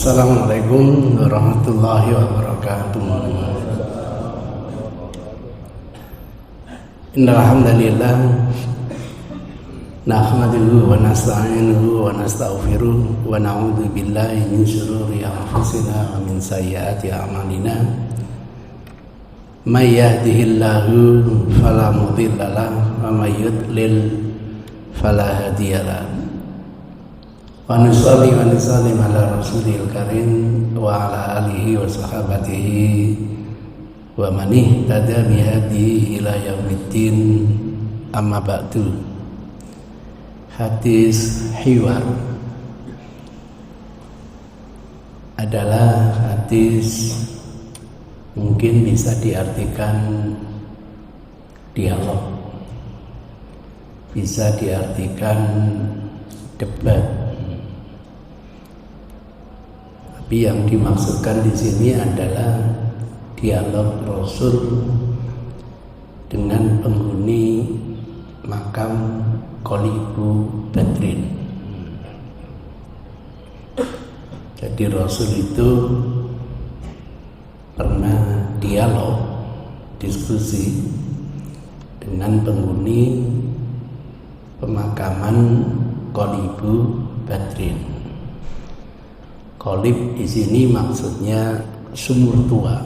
Assalamualaikum warahmatullahi wabarakatuh. Innal hamdalillah nahmaduhu wa nasta'inuhu wa nastaghfiruh wa na'udzu billahi min syururi anfusina wa min sayyiati a'malina. May yahdihillahu fala mudilla lahu wa may yudlil fala hadiya lahu. Wa nusalli wa nusallim ala rasulil karim wa ala alihi wa sahabatihi wa man ihtada bihadihi ila yaumiddin. Amma ba'du. Hadis hiwar adalah hadis mungkin bisa diartikan dialog, bisa diartikan debat. Tapi yang dimaksudkan di sini adalah dialog Rasul dengan penghuni makam Qalibu Badrin. Jadi Rasul itu pernah dialog, diskusi dengan penghuni pemakaman Qalibu Badrin. Qalib di sini maksudnya sumur tua.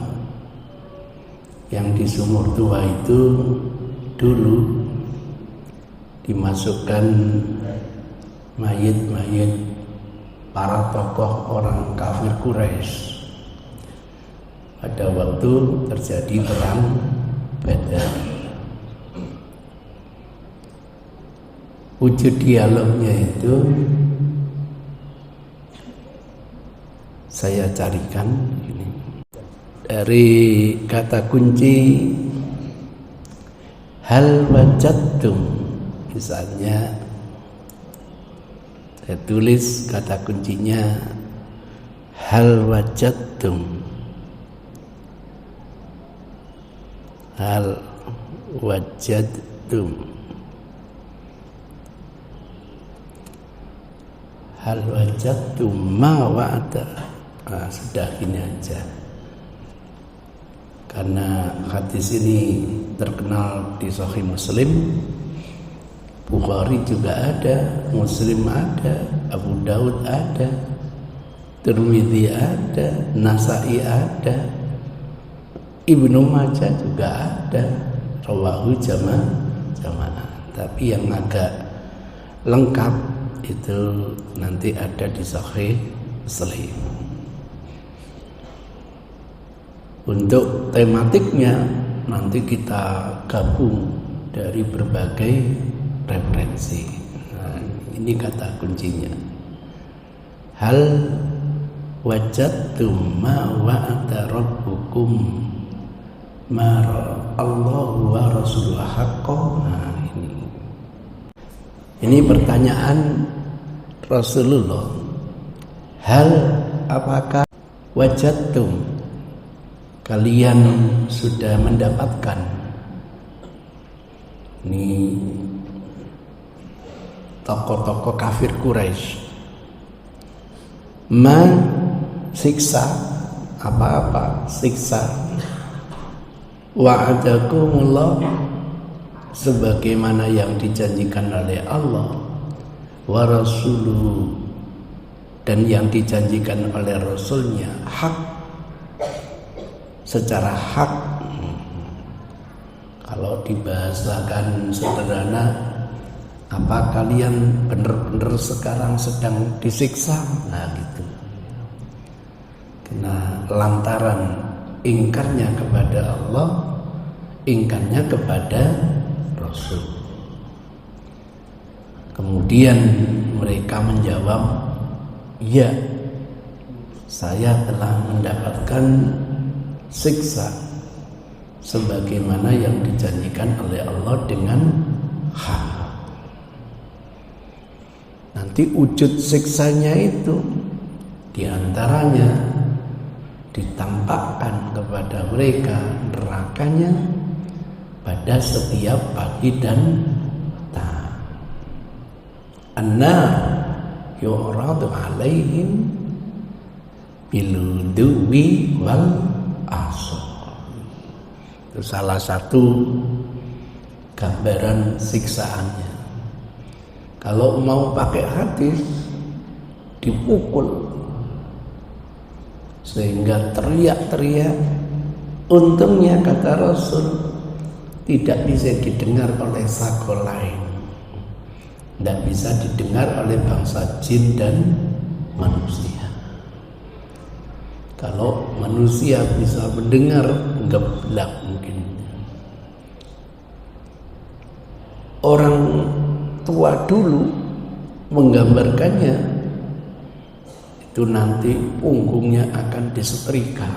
Yang di sumur tua itu dulu dimasukkan mayit-mayit para tokoh orang kafir Quraisy pada waktu terjadi perang Badar. Wujud dialognya itu saya carikan ini dari kata kunci hal wajadtum. Misalnya saya tulis kata kuncinya hal wajadtum, hal wajadtum, hal wajadtum ma wa'ada. Sudah gini aja, karena hadis ini terkenal di Sahih Muslim, Bukhari juga ada, Muslim ada, Abu Daud ada, Tirmidzi ada, Nasa'i ada, Ibnu Majah juga ada, rawahu jamaah. Tapi yang agak lengkap itu nanti ada di Sahih Muslim. Untuk tematiknya nanti kita gabung dari berbagai referensi. Nah, ini kata kuncinya. Hal wajadtum ma wa'ada rabbukum ma Allahu wa rasuluhu haqqan. Nah, ini pertanyaan Rasulullah. Hal apakah wajadtum, kalian sudah mendapatkan, ini tokoh-tokoh kafir Quraisy, siksa apa-apa, siksa wa'adakumullah, sebagaimana yang dijanjikan oleh Allah, wa rasuluhu, dan yang dijanjikan oleh Rasulnya, hak, secara hak. Kalau dibahasakan sederhana, apa kalian benar-benar sekarang sedang disiksa? Nah gitu. Karena lantaran ingkarnya kepada Allah, ingkarnya kepada Rasul. Kemudian mereka menjawab, ya, saya telah mendapatkan siksa sebagaimana yang dijanjikan oleh Allah dengan hak. Nanti wujud siksanya itu diantaranya ditampakkan kepada mereka nerakanya pada setiap pagi dan petang. An-nar yu'radu alaihim biluduwi wal asal. Itu salah satu gambaran siksaannya. Kalau mau pakai hadis, dipukul sehingga teriak-teriak. Untungnya kata Rasul tidak bisa didengar oleh sakol lain, tidak bisa didengar oleh bangsa jin dan manusia. Kalau manusia bisa mendengar, geblak mungkin. Orang tua dulu menggambarkannya, itu nanti punggungnya akan disetrika.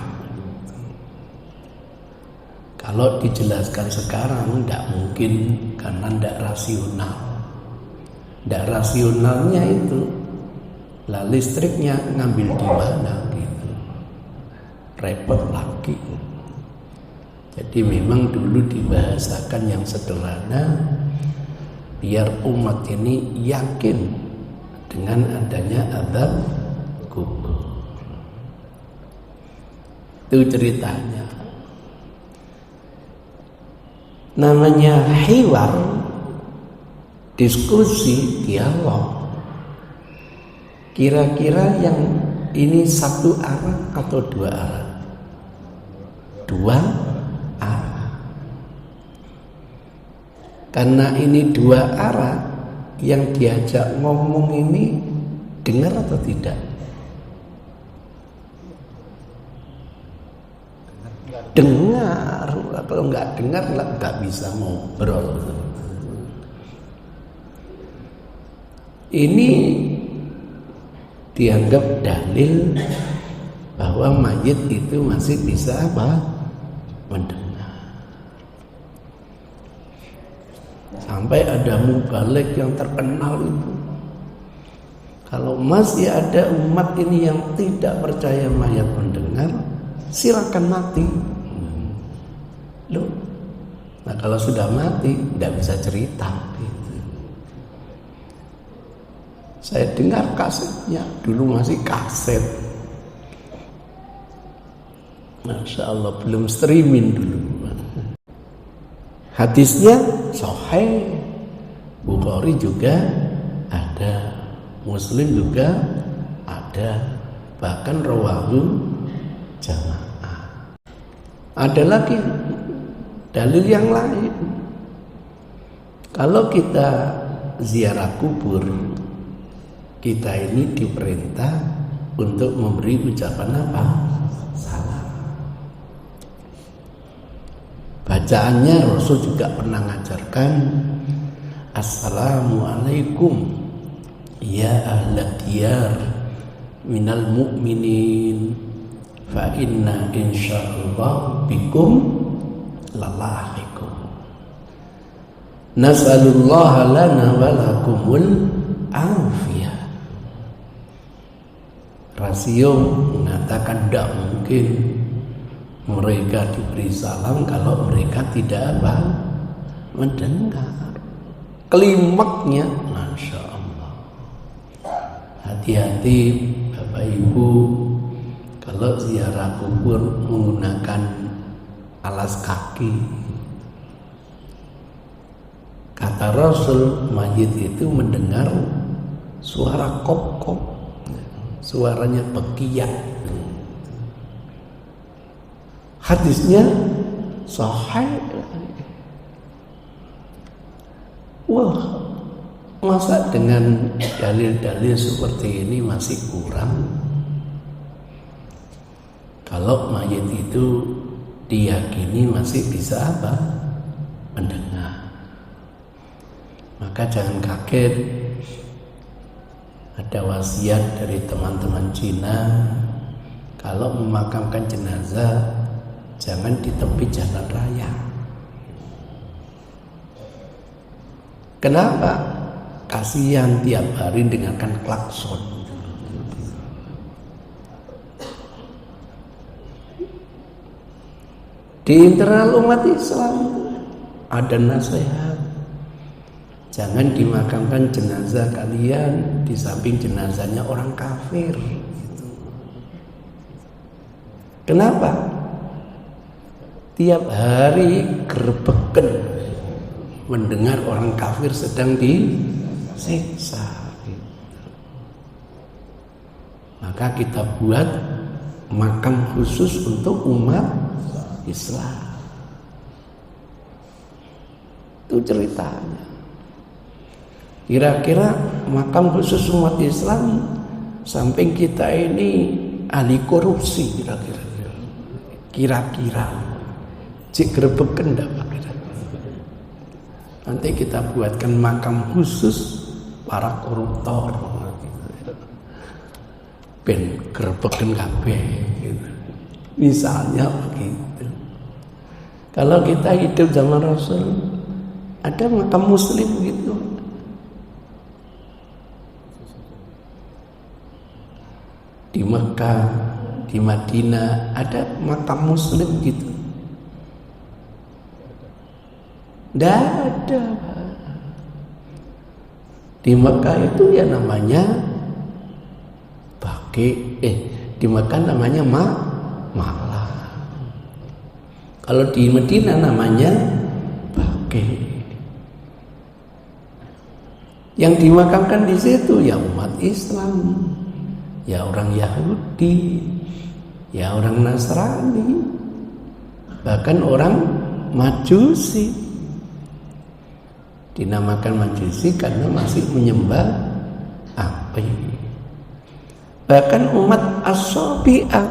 Kalau dijelaskan sekarang tidak mungkin, karena tidak rasional. Tidak rasionalnya itu, lah listriknya ngambil di mana gitu, repot lagi. Jadi memang dulu dibahasakan yang sederhana, biar umat ini yakin dengan adanya azab kubur. Itu ceritanya. Namanya hiwar, diskusi, dialog. Kira-kira yang ini satu arah atau dua arah? Dua arah. Karena ini dua arah, yang diajak ngomong ini dengar atau tidak? Dengar. Kalau nggak dengar nggak bisa ngobrol. Ini dianggap dalil bahwa mayit itu masih bisa apa? Mendengar. Sampai ada mubalik yang terkenal itu, kalau masih ada umat ini yang tidak percaya mayat mendengar, silakan mati. Loh, nah kalau sudah mati tidak bisa cerita gitu. Saya dengar kasetnya, dulu masih kaset. Masya Allah, belum streaming dulu. Hadisnya sahih, Bukhari juga ada, Muslim juga ada, bahkan rawahu jamaah. Ada lagi dalil yang lain. Kalau kita ziarah kubur, kita ini diperintah untuk memberi ucapan apa? Salam. Bacaannya Rasul juga pernah mengajarkan, Assalamualaikum ya ahlad diyar minal mu'minin fa inna insyaallah bikum lalahikum. Nas'alullaha lana wa lakumul afiyah. Rasio mengatakan tidak mungkin mereka diberi salam kalau mereka tidak apa? Mendengar. Klimaknya, Masya Allah. Hati-hati Bapak Ibu, kalau ziarah kubur menggunakan alas kaki. Kata Rasul, mayit itu mendengar suara kop-kop, suaranya bekiak. Hadisnya sahih. Wah, masa dengan dalil-dalil seperti ini masih kurang? Kalau mayit itu diyakini masih bisa apa? Mendengar. Maka jangan kaget ada wasiat dari teman-teman Cina, kalau memakamkan jenazah jangan di tepi jalan raya. Kenapa? Kasihan tiap hari dengarkan klakson. Di internal umat Islam ada nasihat, jangan dimakamkan jenazah kalian di samping jenazahnya orang kafir. Kenapa? Tiap hari gerbeken mendengar orang kafir sedang disiksa. Maka kita buat makam khusus untuk umat Islam. Itu ceritanya. Kira-kira makam khusus umat Islam, samping kita ini ahli korupsi, kira-kira cik gerbeken dapat. Nanti kita buatkan makam khusus para koruptor, ben gerbeken kabeh gitu. Misalnya begitu. Kalau kita hidup zaman Rasul, ada makam muslim gitu. Di Mekah, di Madinah ada makam muslim gitu. Tidak ada. Di Mekah itu ya namanya di Mekah namanya Ma'la. Kalau di Madinah namanya Baqi. Yang dimakamkan di situ ya umat Islam, ya orang Yahudi, ya orang Nasrani, bahkan orang Majusi. Dinamakan Majusi karena masih menyembah api. Bahkan umat As-Sabi'ah,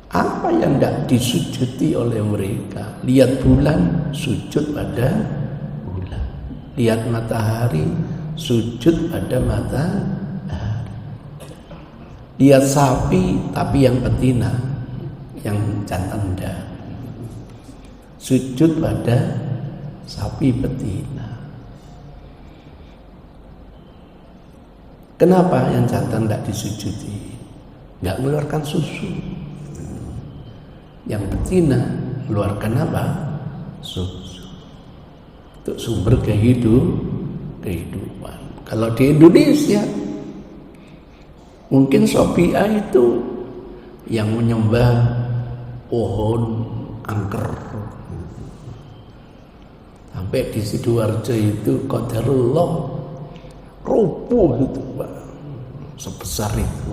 apa yang tidak disujudi oleh mereka? Lihat bulan, sujud pada bulan. Lihat matahari, sujud pada matahari. Lihat sapi, tapi yang betina, yang jantan tidak. Sujud pada sapi betina. Kenapa yang jantan tidak disujudi? Nggak mengeluarkan susu. Yang betina mengeluarkan apa? Susu. Untuk sumber kehidupan. Kalau di Indonesia, mungkin Sabi'ah itu yang menyembah pohon angker. Sampai di Sidoarjo itu qadarullah rubuh itu Pak, sebesar itu.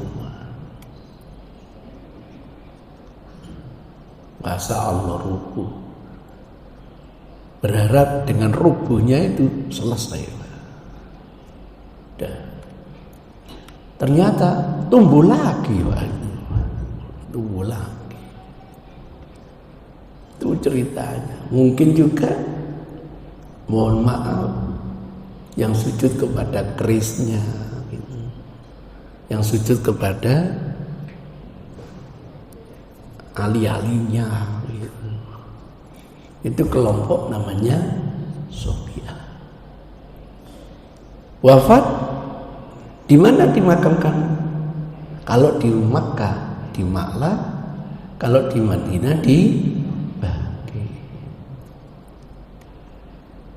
Masa Allah rubuh. Berharap dengan rubuhnya itu selesai. Dan ternyata tumbuh lagi Pak. Tumbuh lagi. Itu ceritanya. Mungkin juga mohon maaf yang sujud kepada kerisnya gitu. Yang sujud kepada ahli-ahlinya gitu. Itu kelompok namanya Sabi'ah. Wafat di mana dimakamkan? Kalau di Makkah di Ma'la, kalau di Madinah di Baqi.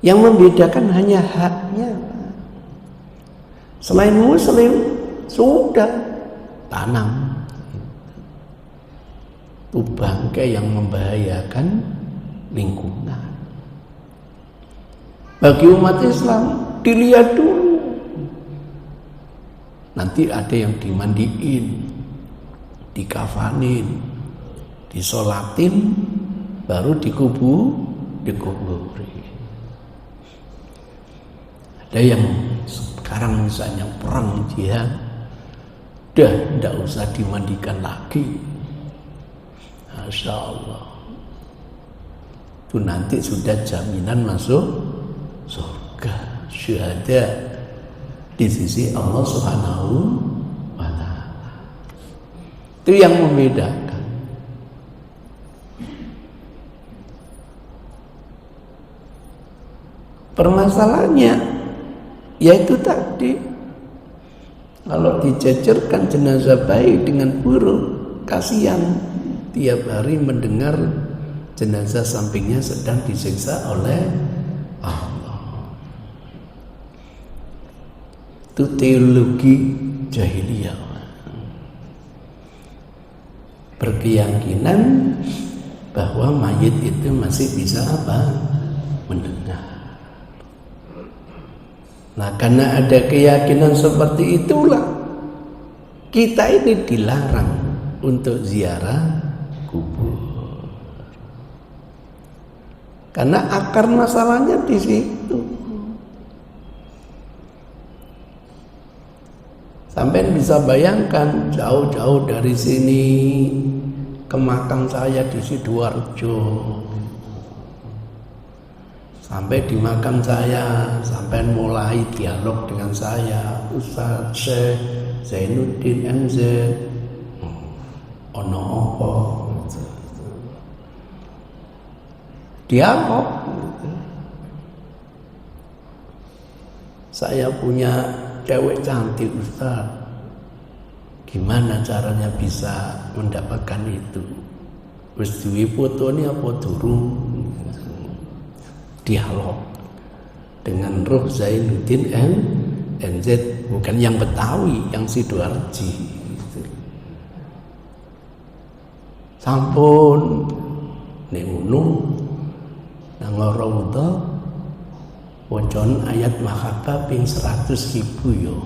Yang membedakan hanya haknya. Selain muslim sudah tanam. Itu bangkai yang membahayakan lingkungan. Bagi umat Islam dilihat dulu. Nanti ada yang dimandiin, dikafanin, disolatin, baru dikuburi. Ada yang sekarang misalnya perang jihad, dah tidak usah dimandikan lagi. Masya Allah. Itu nanti sudah jaminan masuk surga, syuhada di sisi Allah Subhanahu wa ta'ala. Itu yang membedakan. Permasalahannya yaitu tadi, kalau dijajarkan jenazah baik dengan buruk, kasihan tiap hari mendengar jenazah sampingnya sedang disiksa oleh Allah. Itu teologi jahiliyah. berkeyakinan bahwa mayit itu masih bisa apa? Mendengar. Nah, karena ada keyakinan seperti itulah kita ini dilarang untuk ziarah kubur. Karena akar masalahnya di situ. Sampai bisa bayangkan jauh-jauh dari sini ke makam saya di Sidoarjo. Sampai di makam saya, sampai mulai dialog dengan saya, Ustaz Syekh Zainuddin MZ. Ono apa? Dialog. Saya punya cewek cantik Ustaz. Gimana caranya bisa mendapatkan itu? Wis duwe fotone apa durung? Dialog dengan Ruh Zainuddin MZ, bukan yang Betawi, yang Sidoarjo. Sampun ning ngono nang raudha wacana ayat mahabbah ping 100.000 yo.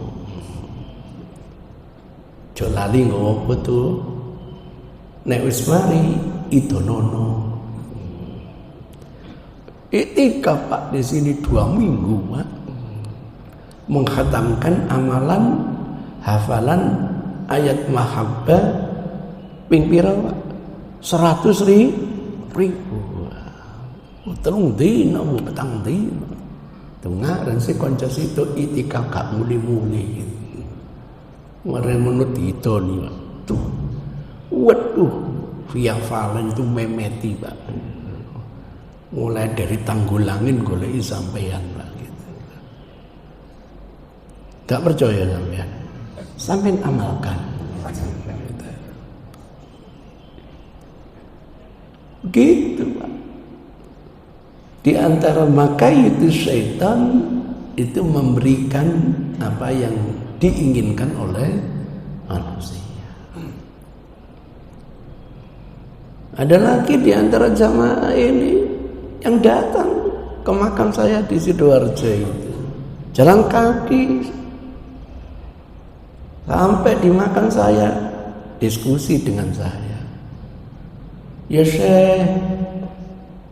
Jo lali nggowo foto. Nek wis mari idonono. Iktikaf Pak di sini 2 minggu Pak. Menghatamkan amalan hafalan ayat mahabbah ping pira Pak? 100.000. Telung dina petang dina. Dengaran si konco situ iktikaf gak muli-muli. Mare menut itu nih Pak. Tuh. Waduh, via valen itu memeti Pak. Mulai dari Tanggulangin goleki sampeyan Pak gitu. Gak percaya sampeyan. Sampeyan amalkan. Gitu Pak. Di antara makaitu syaitan itu memberikan apa yang diinginkan oleh manusia. Ada lagi di antara jamaah ini yang datang ke makam saya di Sidoarjo itu, jalan kaki sampai di makam saya, diskusi dengan saya. Ya Syekh,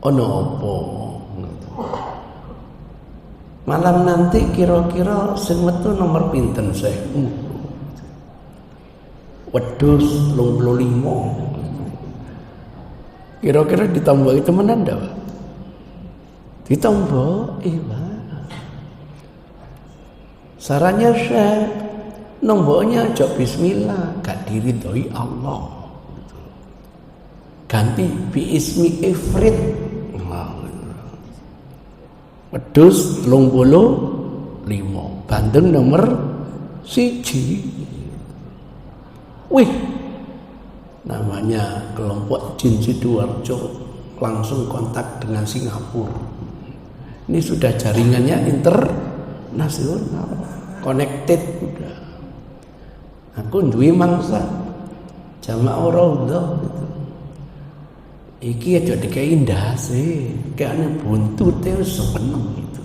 ono apa? Malam nanti kira-kira sing metu nomor pinten Syekh? Wedhus 25. Kira-kira ditambahi temenan ndak, Pak? Ditambah, iya. Sarannya Syekh, nomboknya aja bismillah, gak diridhoi Allah. Ganti bi ismi ifrit. Wedhus 25, bandeng nomor 1. Wih, namanya kelompok Jin Sidoarjo langsung kontak dengan Singapura. Ini sudah jaringannya internasional, connected udah. Aku duwe mangsa jamaah raudhah gitu. Iki aja dikai ndase, kayane buntute wis seneng gitu.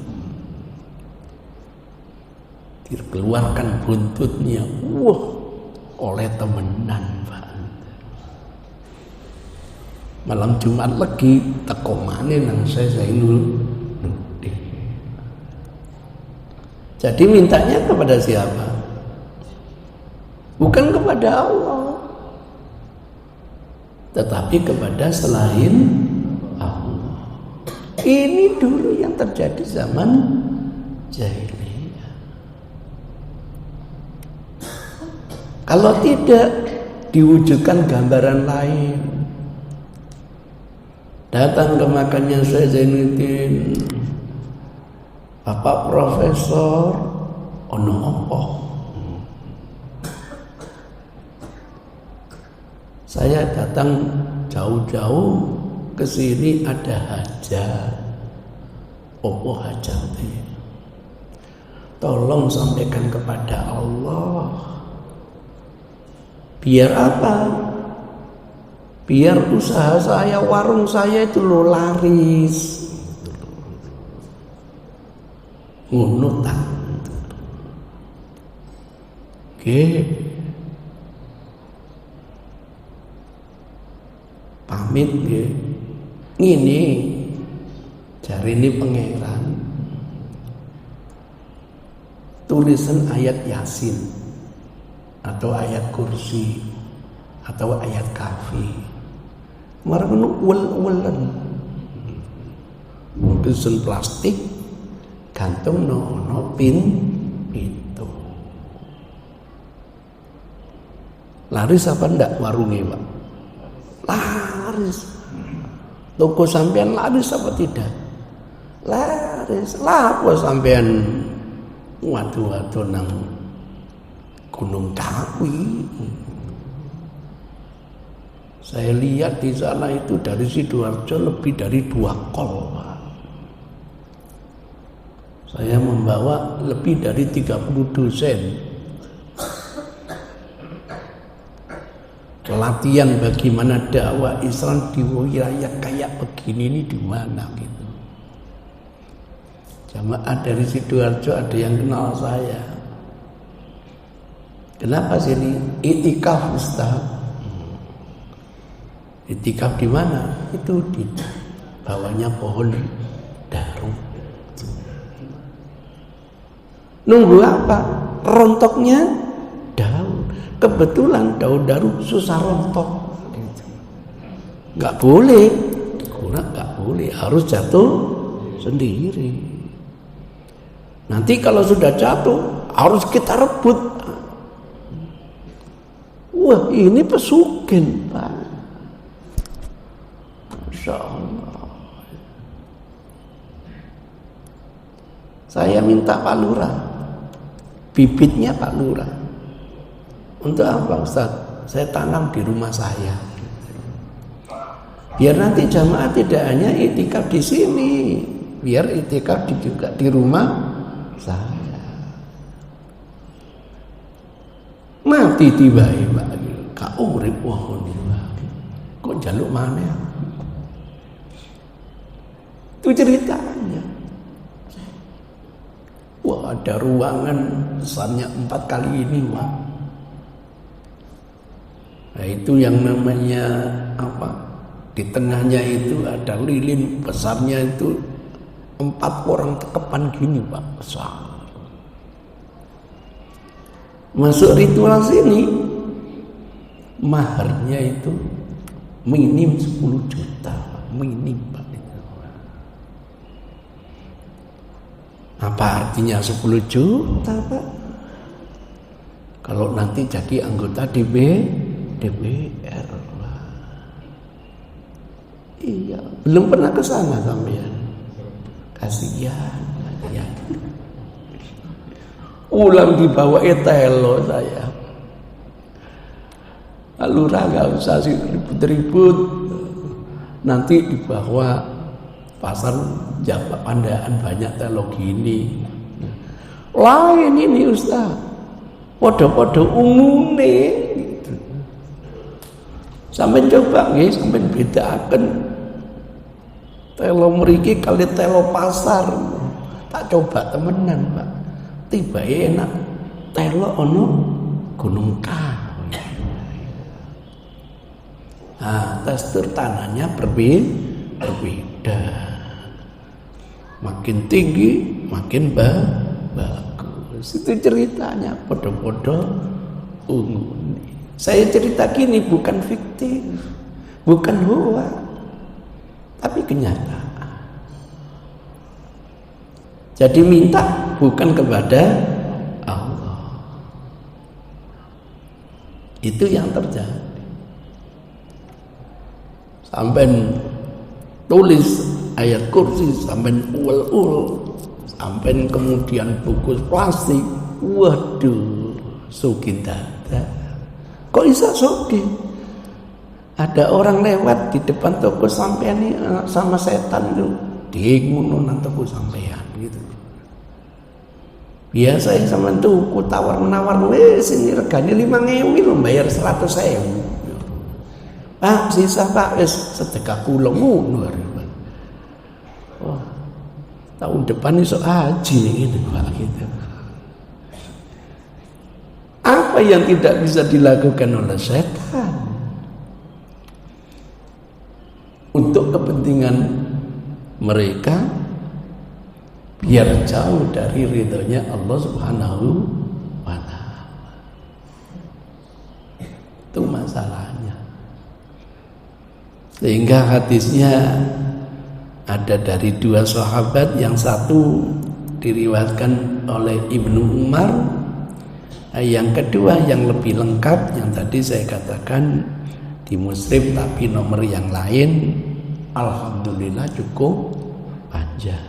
Dikeluarkan buntutnya, wah, oleh temenan Pak. Malam Jumat lagi teko maneh nang saya Zainuddin. Jadi mintanya kepada siapa? Bukan kepada Allah, tetapi kepada selain Allah. Ini dulu yang terjadi zaman jahiliyah. Kalau tidak diwujudkan gambaran lain, datang ke makamnya Syekh Zainuddin, Bapak Profesor, ono apa? Saya datang jauh-jauh ke sini ada hajat. Opo hajatnya? Tolong sampaikan kepada Allah. Biar apa? biar usaha saya, warung saya itu lo laris. Ngono ta. Oke. Pamit nggih. Ngene. Jarine pangeran. Tulisan ayat Yasin atau ayat Kursi atau ayat Kahfi. Marang ulen-ulen. Tulisan plastik gantung no pin itu. Laris apa ndak warungnya, Pak? Laris. Toko sampean laris apa tidak? Laris. Lah apa sampean watu-watu nang Gunung Kawi? Saya lihat di sana itu dari Sidoarjo lebih dari 2 kol, Pak. Saya membawa lebih dari 30 dosen. Pelatihan bagaimana dakwah Islam di wilayah kayak begini ini di mana gitu. Jamaah dari Sidoarjo ada yang kenal saya. Kenapa sih ini itikaf Ustaz? Itikaf di mana? Itu di bawahnya pohon daru. Nunggu apa? Rontoknya daun. Kebetulan daun daru susah rontok. Nggak boleh, kurang nggak boleh, harus jatuh sendiri. Nanti kalau sudah jatuh harus kita rebut. Wah, ini pesugihan, Pak. Masya Allah. Saya minta Pak Lurah, bibitnya Pak Lurah. Untuk apa Ustaz? Saya tanam di rumah saya. Biar nanti jamaah tidak hanya itikaf di sini, biar itikaf juga di rumah saya. Mati tiba-tiba Kak urip wah kok jaluk mana? Itu ceritanya. Wah, ada ruangan besarnya 4 kali ini, Wah. Nah, itu yang namanya apa? Di tengahnya itu ada lilin besarnya itu 4 orang tekepan gini, Pak, besar. Masuk ritual sini, maharnya itu minim 10 juta, minim, Pak. Apa artinya 10 juta, Pak? Kalau nanti jadi anggota DPR. Iya, belum pernah ke sana sampean. Kasihan, ya. Ulang dibawa telo saya. Lurah nggak usah sih ribut-ribut. Nanti dibawa pasar Jawa Pandaan banyak telo gini. Lain ini Ustaz. Podo-podo umumnya gitu. Sampai coba nggih, sampai bedakan telo mriki kali telo pasar. Tak coba temenan, Pak. Tiba enak telo ono Gunung Kawi. Nah, tekstur tanahnya berbeda. Makin tinggi, makin bagus. Itu ceritanya podo-podo ungu. Saya cerita gini bukan fiktif, bukan hoax, tapi kenyataan. Jadi minta bukan kepada Allah. Itu yang terjadi. Sampai tulis ayat Kursi, sampai ul, sampai kemudian bungkus plastik. Waduh, sugih dadak. Kok bisa sugih? Ada orang lewat di depan toko sampean ini sama setan itu, dingun nang toko sampean gitu. Biasa sama tuku tawar menawar, wes ini regane 5.000 lo bayar 100.000. Pak sisa Pak wis sedekah kula ngono. Oh, tahun depan iso haji gitu Pak gitu. Apa yang tidak bisa dilakukan oleh setan untuk kepentingan mereka biar jauh dari ridhonya Allah Subhanahu wa ta'ala. Itu masalahnya. Sehingga hadisnya ada dari dua sahabat, yang satu diriwayatkan oleh Ibnu Umar, yang kedua yang lebih lengkap yang tadi saya katakan di Muslim tapi nomor yang lain, alhamdulillah cukup panjang.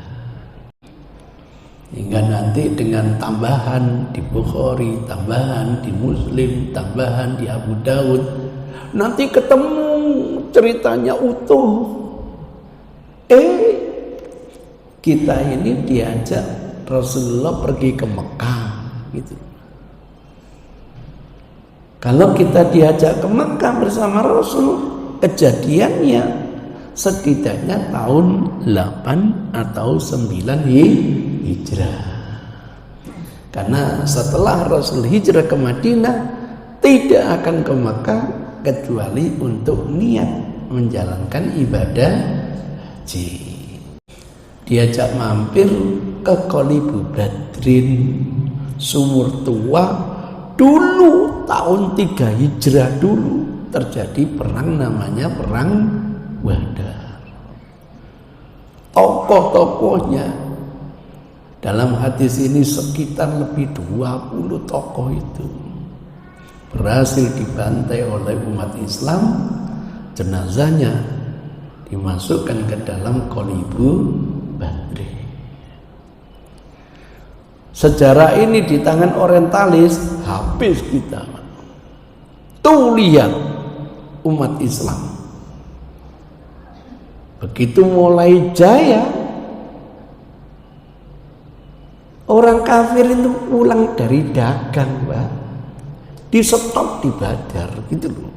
Hingga nanti dengan tambahan di Bukhari, tambahan di Muslim, tambahan di Abu Daud, nanti ketemu ceritanya utuh. Kita ini diajak Rasulullah pergi ke Mekah gitu. Kalau kita diajak ke Mekah bersama Rasul, kejadiannya setidaknya tahun 8 atau 9 hijrah. Karena setelah Rasul hijrah ke Madinah, tidak akan ke Mekah kecuali untuk niat menjalankan ibadah haji. Diajak mampir ke Qalibu Badrin, sumur tua. Dulu tahun 3 hijrah dulu terjadi perang namanya perang Badar. Tokoh-tokohnya dalam hadis ini sekitar lebih 20 tokoh itu berhasil dibantai oleh umat Islam. Jenazahnya dimasukkan ke dalam Qalibu Badrin. Sejarah ini di tangan orientalis habis kita. Tuh lihat umat Islam begitu mulai jaya, orang kafir itu pulang dari dagang, Pak, di stop di Badar gitu loh.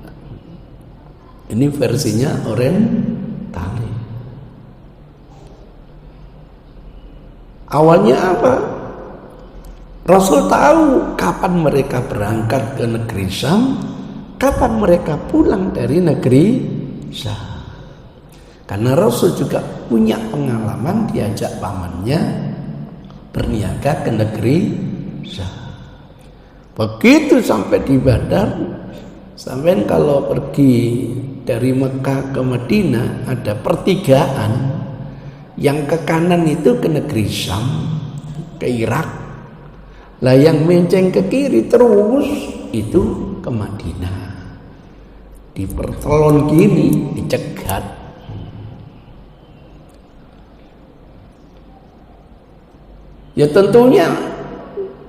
Ini versinya orientalis. Awalnya apa? Rasul tahu kapan mereka berangkat ke negeri Syam, kapan mereka pulang dari negeri Syam. Karena Rasul juga punya pengalaman diajak pamannya berniaga ke negeri Syam. Begitu sampai di Badar, sampai kalau pergi dari Mekah ke Madinah ada pertigaan, yang ke kanan itu ke negeri Syam, ke Irak. Lah yang menceng ke kiri terus itu ke Madinah. Dipertelon gini, dicegat. Ya tentunya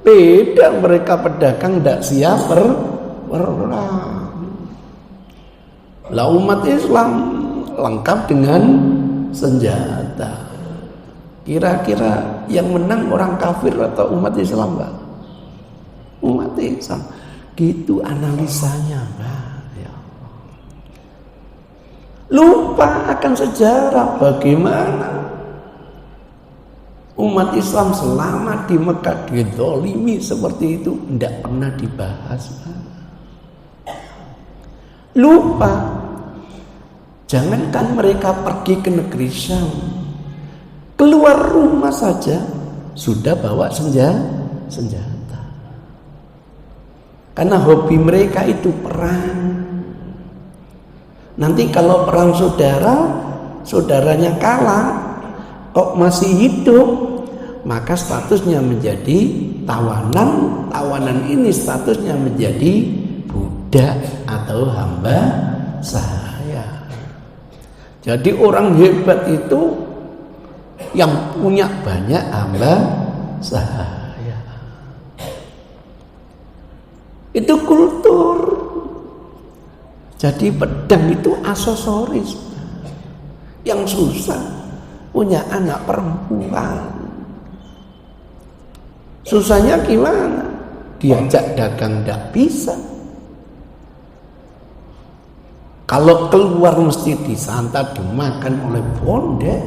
beda, mereka pedagang tidak siap berperang. Lah umat Islam lengkap dengan senjata. Kira-kira yang menang orang kafir atau umat Islam, Pak? Umat Islam. Gitu analisanya, Pak. Ya. Lupa akan sejarah bagaimana umat Islam selama di Mekah dizalimi seperti itu, tidak pernah dibahas, Pak. Lupa. Jangankan mereka pergi ke negeri Syam, keluar rumah saja sudah bawa senjata. Karena hobi mereka itu perang. Nanti kalau perang saudaranya kalah, kok masih hidup, maka statusnya menjadi tawanan. Tawanan ini statusnya menjadi budak atau hamba sahaya. Jadi orang hebat itu yang punya banyak hamba sahaya. Itu kultur. Jadi pedang itu aksesoris. Yang susah punya anak perempuan. Susahnya gimana? Diajak dagang tidak bisa. Kalau keluar mesti disantap, dimakan oleh bonde.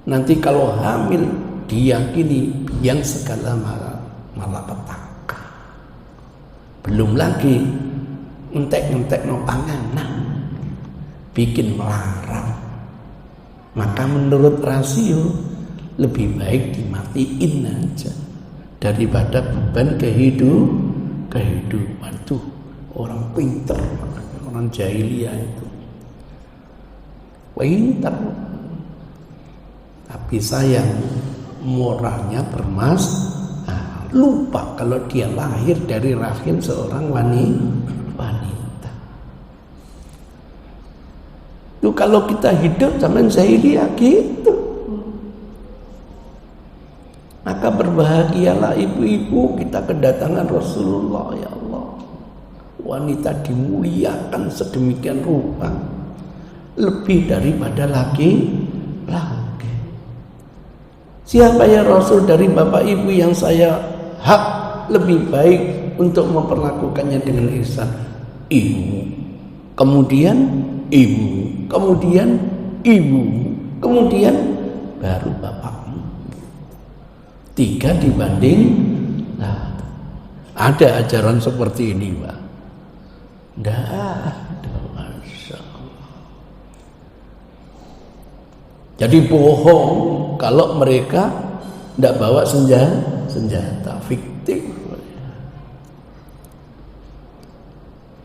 Nanti kalau hamil diyakini yang segala malapetaka. Belum lagi entek-entek no panganan, bikin melarat. Maka menurut rasio lebih baik dimatiin aja daripada beban kehidupan. Tuh orang pinter, orang jahiliyah itu pinter, tapi sayang moralnya lupa kalau dia lahir dari rahim seorang wanita. Itu kalau kita hidup zaman jahiliyah gitu. Maka berbahagialah ibu-ibu, kita kedatangan Rasulullah, ya Allah. Wanita dimuliakan sedemikian rupa, lebih daripada laki-laki. Siapa ya Rasul dari bapak ibu yang saya hak lebih baik untuk memperlakukannya dengan ihsan? Ibu, kemudian ibu, kemudian ibu, kemudian baru bapakmu. 3 dibanding. Nah, ada ajaran seperti ini, Pak? Tidak ada, Masya Allah. Jadi bohong kalau mereka tidak bawa senjata, fiktif.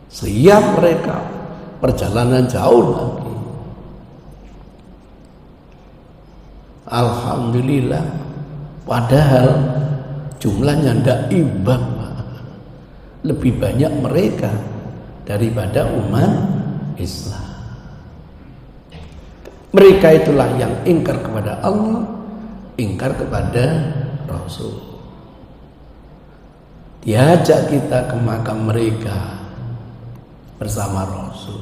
Siap mereka perjalanan jauh lagi. Alhamdulillah. Padahal jumlahnya tidak imbang, lebih banyak mereka daripada umat Islam. Mereka itulah yang ingkar kepada Allah, ingkar kepada Rasul. Diajak kita ke makam mereka bersama Rasul.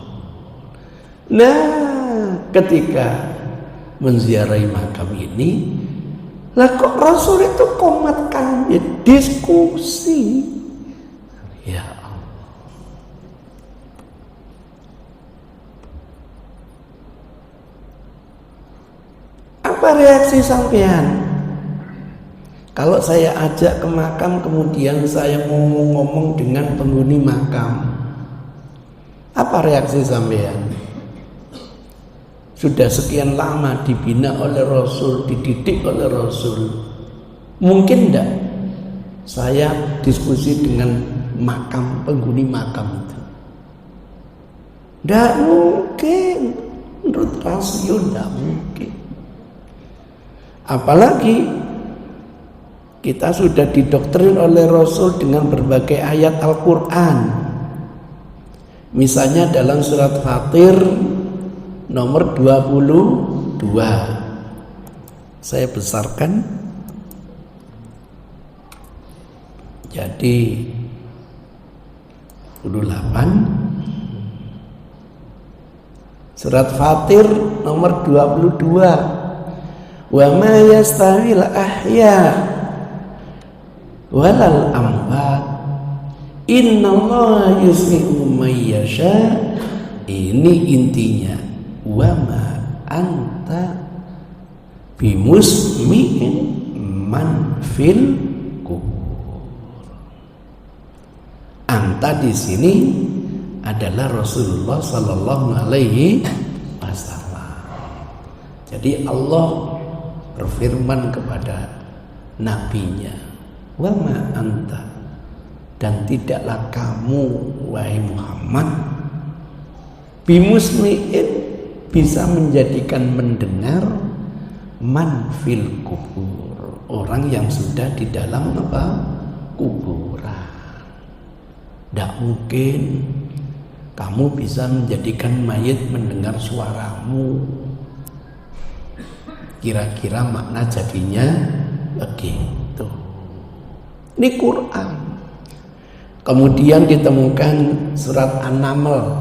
Nah, ketika menziarahi makam ini, lah kok Rasul itu komatkan diskusi. Ya Allah. Apa reaksi sampean? Kalau saya ajak ke makam kemudian saya ngomong-ngomong dengan penghuni makam, apa reaksi sampean? Sudah sekian lama dibina oleh Rasul, dididik oleh Rasul. Mungkin enggak saya diskusi dengan makam, penghuni makam itu? Enggak mungkin. Menurut rasio enggak mungkin. Apalagi kita sudah didoktrin oleh Rasul dengan berbagai ayat Al-Quran. Misalnya dalam surat Fatir nomor 22. Saya besarkan. Jadi 28. Surat Fatir nomor 22. Wa ma yastawil ahya walal amwat innallaha yusmi'u may yasha. Ini intinya. Wa ma anta bimusmi'in man fil kubur. Anta di sini adalah Rasulullah sallallahu alaihi wasallam. Jadi Allah berfirman kepada nabinya, wa ma anta, dan tidaklah kamu wahai Muhammad bimusmi'in, bisa menjadikan mendengar man fil kubur, orang yang sudah di dalam kuburan. Tidak mungkin kamu bisa menjadikan mayit mendengar suaramu. Kira-kira makna jadinya begitu. Ini Quran. Kemudian ditemukan surat An-Naml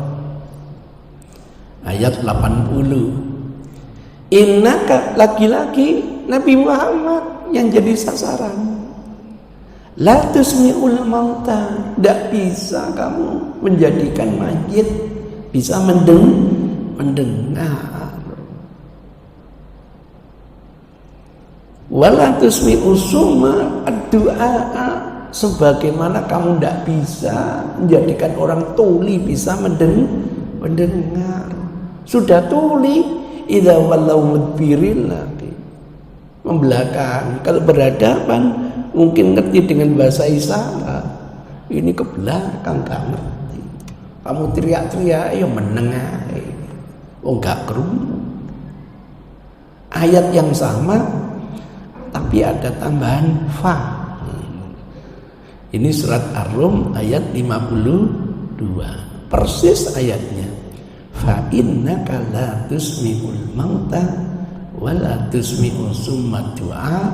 ayat 80. Innaka, laki-laki Nabi Muhammad yang jadi sasaran. La tusmi'ul mauta, tidak bisa kamu menjadikan mayit bisa mendengar. Wala tusmi'u summa ad-du'a, sebagaimana kamu tidak bisa menjadikan orang tuli bisa mendengar. Sudah tuli, idza wallaw mudbirin lagi membelakang. Kalau berhadapan mungkin ngerti dengan bahasa isyarat, ini ke belakang gak ngerti. Kamu teriak-teriak ya menengah, enggak kerungu. Ayat yang sama tapi ada tambahan fa. Ini surat Ar-Rum ayat 52, persis ayatnya. Fa innaka la tusmi'ul mauta wa la tusmi'u summa du'a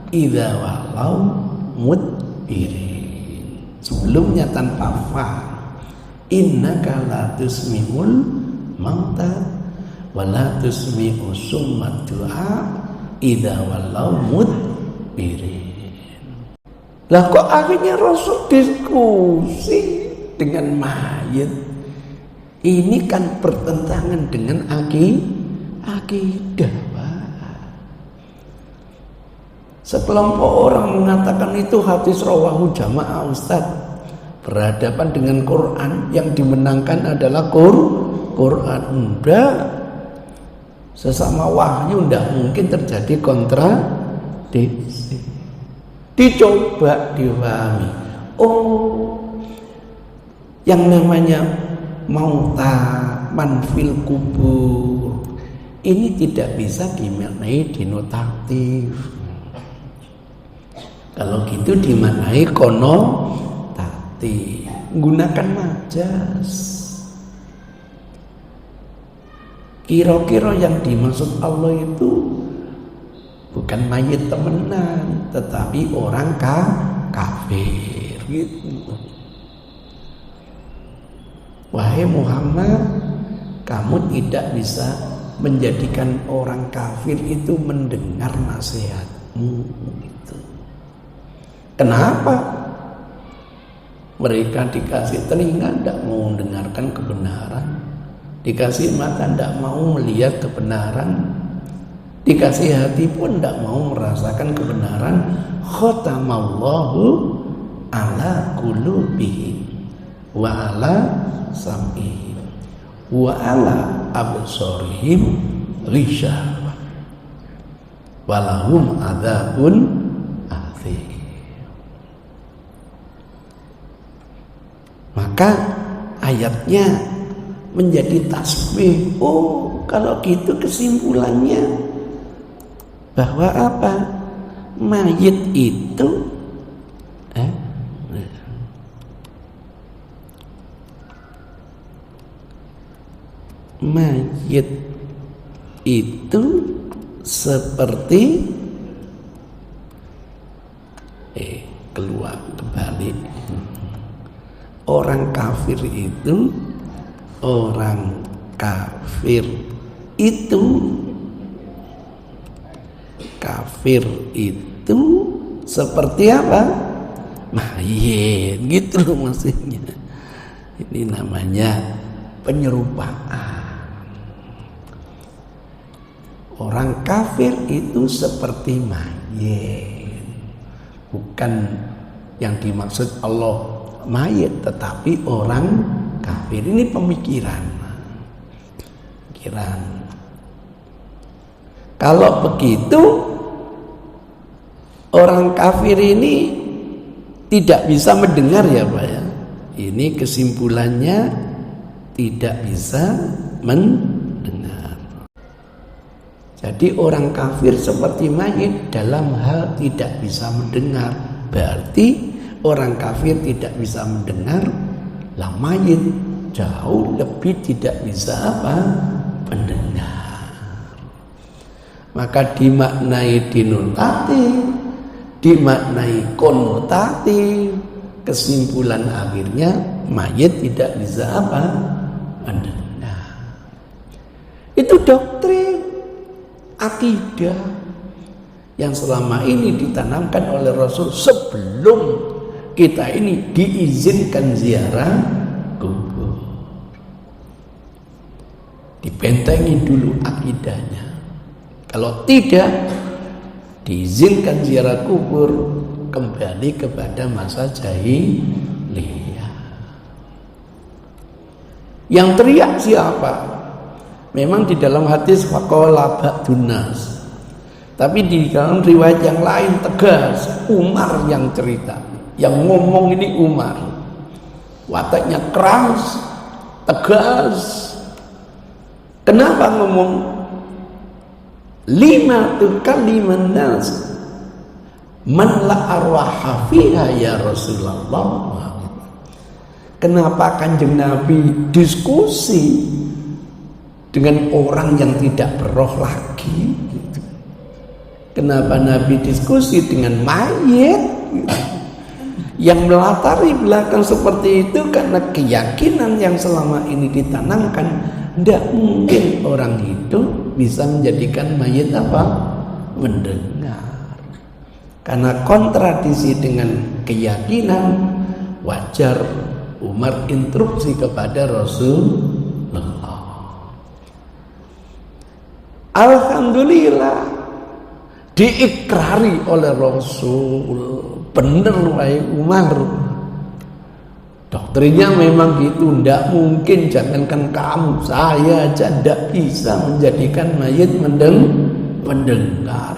idza walau mudbirin. Sebelumnya tanpa fa. Innaka la tusmi'ul mauta wa la tusmi'u summa du'a idza walau mudbirin. Lah kok akhirnya Rasul diskusi dengan mayit? Ini kan bertentangan dengan akidah. Sekelompok orang mengatakan itu hadis rawahu jamaah Ustaz. Berhadapan dengan Quran, yang dimenangkan adalah Quran. Enggak. Sesama wahyu enggak mungkin terjadi kontradiksi. Dicoba difahami. Oh, yang namanya mauta manfil kubur ini tidak bisa dimaknai denotatif. Kalau gitu dimaknai konotatif, gunakan majas. Kira-kira yang dimaksud Allah itu bukan mayit temenan, tetapi orang kafir gitu. Wahai Muhammad, kamu tidak bisa menjadikan orang kafir itu mendengar nasihatmu gitu. Kenapa? Mereka dikasih telinga tidak mau mendengarkan kebenaran, dikasih mata tidak mau melihat kebenaran, dikasih hati pun tidak mau merasakan kebenaran. Khatamallahu ala qulubihim wa ala sam'ihim wa ala absarihim ghishawah walahum adzabun adzim. Maka ayatnya menjadi tasbih. Oh, kalau gitu kesimpulannya bahwa apa? Mayit itu mayit itu seperti keluar kembali. Orang kafir itu kafir itu seperti apa? Mayit gitu loh maksudnya. Ini namanya penyerupaan. Orang kafir itu seperti mayit. Bukan yang dimaksud Allah mayit, tetapi orang kafir. Ini pemikiran. Kalau begitu, orang kafir ini tidak bisa mendengar ya Pak ya. Ini kesimpulannya tidak bisa mendengar. Jadi orang kafir seperti mayit dalam hal tidak bisa mendengar. Berarti orang kafir tidak bisa mendengar, lah mayit jauh lebih tidak bisa mendengar. Maka dimaknai denotatif, dimaknai konotatif, kesimpulan akhirnya mayit tidak bisa mendengar. Itu doktrin akidah yang selama ini ditanamkan oleh Rasul sebelum kita ini diizinkan ziarah kubur. dibentengi dulu akidahnya. Kalau tidak, diizinkan ziarah kubur, kembali kepada masa jahiliyah. Yang teriak siapa? Memang di dalam hadis faqala ba'dun nas, tapi di dalam riwayat yang lain tegas Umar yang cerita. Yang ngomong ini Umar, wataknya keras, tegas. Kenapa ngomong? Lima tu kaliman nas man la arwaha fiha ya Rasulullah. Kenapa Kanjeng Nabi diskusi dengan orang yang tidak berroh lagi gitu. Kenapa Nabi diskusi dengan mayit gitu. Yang melatari belakang seperti itu karena keyakinan yang selama ini ditanamkan, tidak mungkin orang hidup bisa menjadikan mayit apa? Mendengar. Karena kontradiksi dengan keyakinan, wajar Umar instruksi kepada Rasulullah. Alhamdulillah diikrari oleh Rasul. Bener wahai Umar, doktrinnya memang gitu. Tidak mungkin, jangankan kamu, saya aja tidak bisa menjadikan mayit mendengar.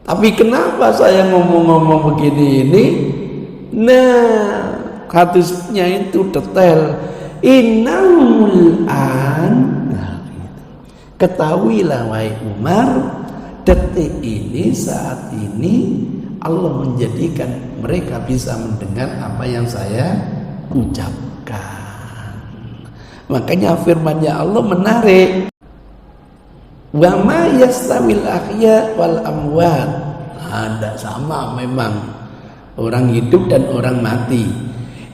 Tapi kenapa saya ngomong-ngomong begini ini? Nah, hadisnya itu detail. Innamul an, ketahuilah wahai Umar, detik ini, saat ini Allah menjadikan mereka bisa mendengar apa yang saya ucapkan. Makanya firman-Nya Allah menarik. Wa ma yastawil ahya wal amwat. Ada sama memang orang hidup dan orang mati.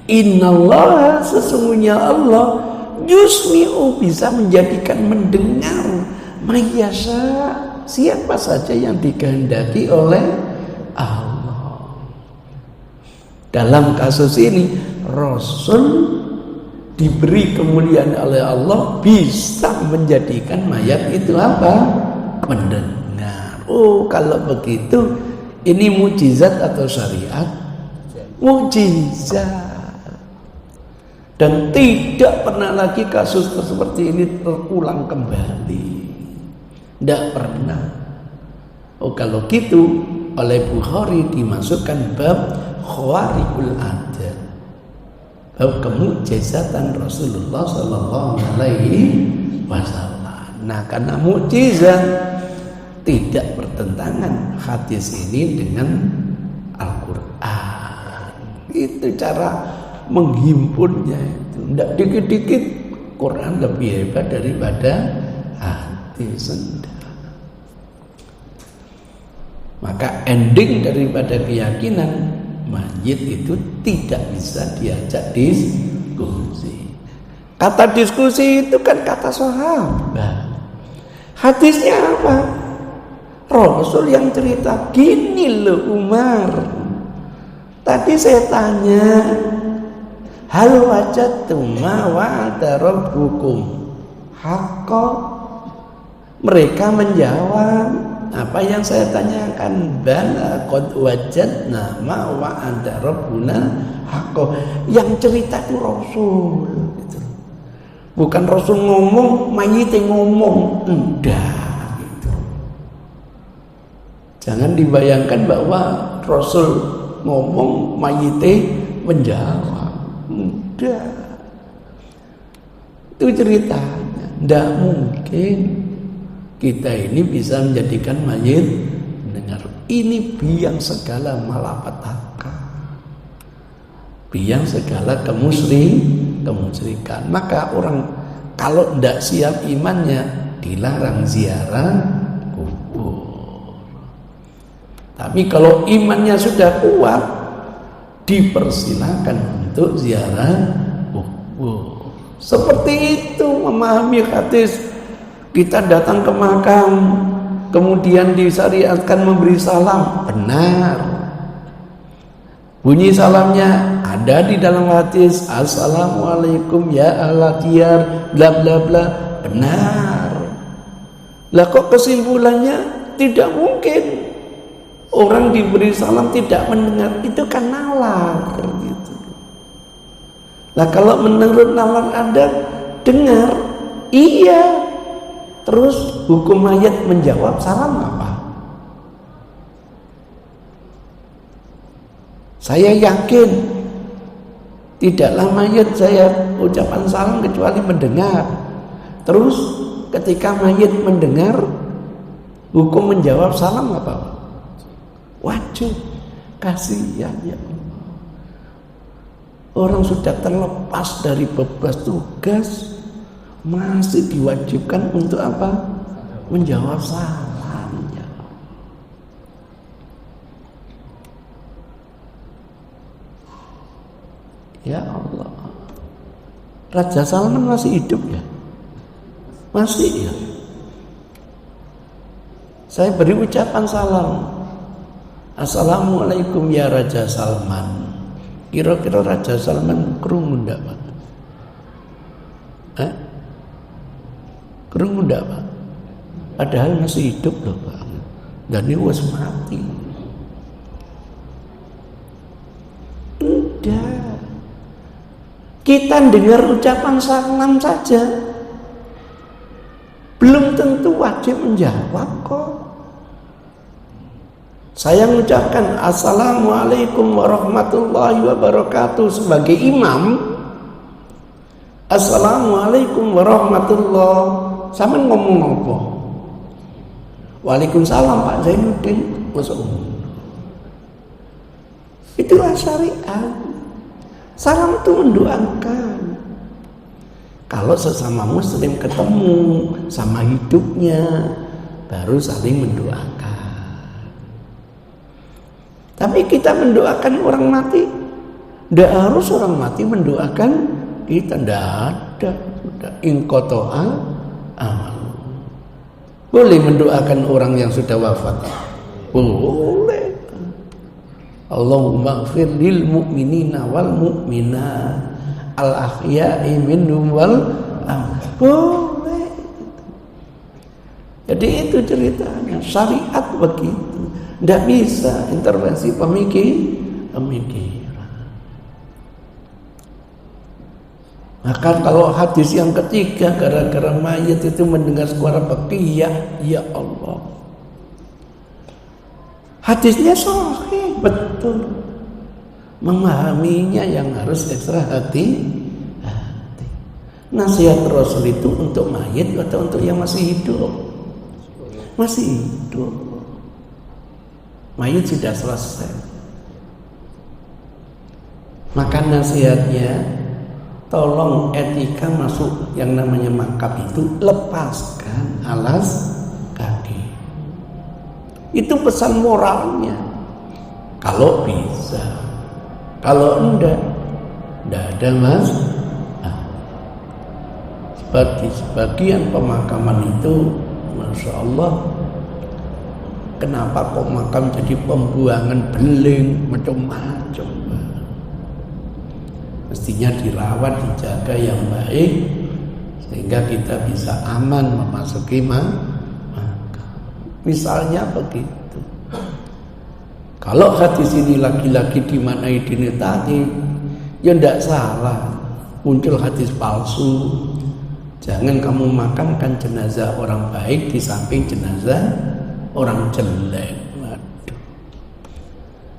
Innallaha, sesungguhnya Allah, yusmi'u, bisa menjadikan mendengar mayyasha, siapa saja yang dikehendaki oleh Allah. Dalam kasus ini Rasul diberi kemuliaan oleh Allah bisa menjadikan mayat itu apa? Mendengar. Oh, kalau begitu ini mukjizat atau syariat? Mukjizat. Dan tidak pernah lagi kasus seperti ini terulang kembali. Tidak pernah. Oh, kalau gitu oleh Bukhari dimasukkan bab khawariqul adat, bab kemukjizatan Rasulullah sallallahu alaihi wasallam. Nah, karena mukjizat tidak bertentangan hadis ini dengan Al-Qur'an. Itu cara menghimpunnya itu. Tidak dikit-dikit Quran lebih hebat daripada hadis sendiri. Maka ending daripada keyakinan, mayit itu tidak bisa diajak diskusi. Kata diskusi itu kan kata sahabat. Hadisnya apa? Rasul yang cerita, gini loh Umar, tadi saya tanya, hal wajadtum ma wa'ada rabbukum haqqa. Mereka menjawab apa yang saya tanyakan, bala qad wajadna ma wa'ada rabbuna haqqo. Yang cerita itu Rasul gitu. Bukan Rasul ngomong, mayit ngomong, enggak gitu. Jangan dibayangkan bahwa Rasul ngomong, mayit menjawab, enggak. Itu ceritanya. Enggak mungkin kita ini bisa menjadikan mayit mendengar. Ini biang segala malapetaka, biang segala kemusyrikan. Maka orang kalau tidak siap imannya dilarang ziarah kubur. Tapi kalau imannya sudah kuat, dipersilakan untuk ziarah kubur. Seperti itu memahami hadis. Kita datang ke makam, kemudian disyariatkan memberi salam, benar. Bunyi salamnya ada di dalam hadis, assalamualaikum ya ahla diyar bla bla bla, benar. Lah kok kesimpulannya tidak mungkin orang diberi salam tidak mendengar, itu kan nalar gitu. Lah kalau menurut nalar Anda dengar, iya. Terus hukum mayat menjawab salam apa? Saya yakin tidaklah mayat saya ucapan salam kecuali mendengar. Terus ketika mayat mendengar, hukum menjawab salam apa? Wajib. Kasihan ya Allah. Orang sudah terlepas dari beban tugas, masih diwajibkan untuk apa? Menjawab salam. Ya Allah. Raja Salman masih hidup ya? Masih ya. Saya beri ucapan salam, assalamualaikum ya Raja Salman. Kira-kira Raja Salman krungu ndak Pak? Krungu ndak Pak? Padahal masih hidup loh Pak. Dan ini wis mati. Udah. Kita dengar ucapan salam saja belum tentu wajib menjawab kok. Saya mengucapkan assalamualaikum warahmatullahi wabarakatuh sebagai imam. Assalamualaikum warahmatullahi. Sama ngomong apa? Waalaikumsalam Pak Zainuddin. Itulah syariat. Salam itu mendoakan. Kalau sesama muslim ketemu sama hidupnya, baru saling mendoakan. Tapi kita mendoakan orang mati, tidak harus orang mati mendoakan kita, tidak ada. Sudah inqata'a amal. Boleh mendoakan orang yang sudah wafat, boleh. Allahumma ighfir lil mu'minina wal mu'minat al ahya'i minhum wal amwat. Boleh. Jadi itu ceritanya, syariat begitu. Tidak bisa intervensi pemikiran. Maka kalau hadis yang ketiga, gara-gara mayat itu mendengar suara baqiyah, ya Allah. Hadisnya sahih, betul. Memahaminya yang harus ekstra hati. Nasihat Rasul itu untuk mayit atau untuk yang masih hidup? Masih hidup. Mayit sudah selesai. Maka nasihatnya, tolong etika masuk yang namanya makam itu, lepaskan alas kaki. Itu pesan moralnya. Kalau bisa, kalau enggak ada mas. Sebagian pemakaman itu, masya Allah, kenapa kok makam jadi pembuangan beling macam-macam? Mestinya dirawat, dijaga yang baik sehingga kita bisa aman memasuki makam. Misalnya begitu. Kalau hadis ini lagi-lagi dimaknai dinitati, ya tidak salah. Muncul hadis palsu. Jangan kamu makamkan jenazah orang baik di samping jenazah orang jelek. Waduh,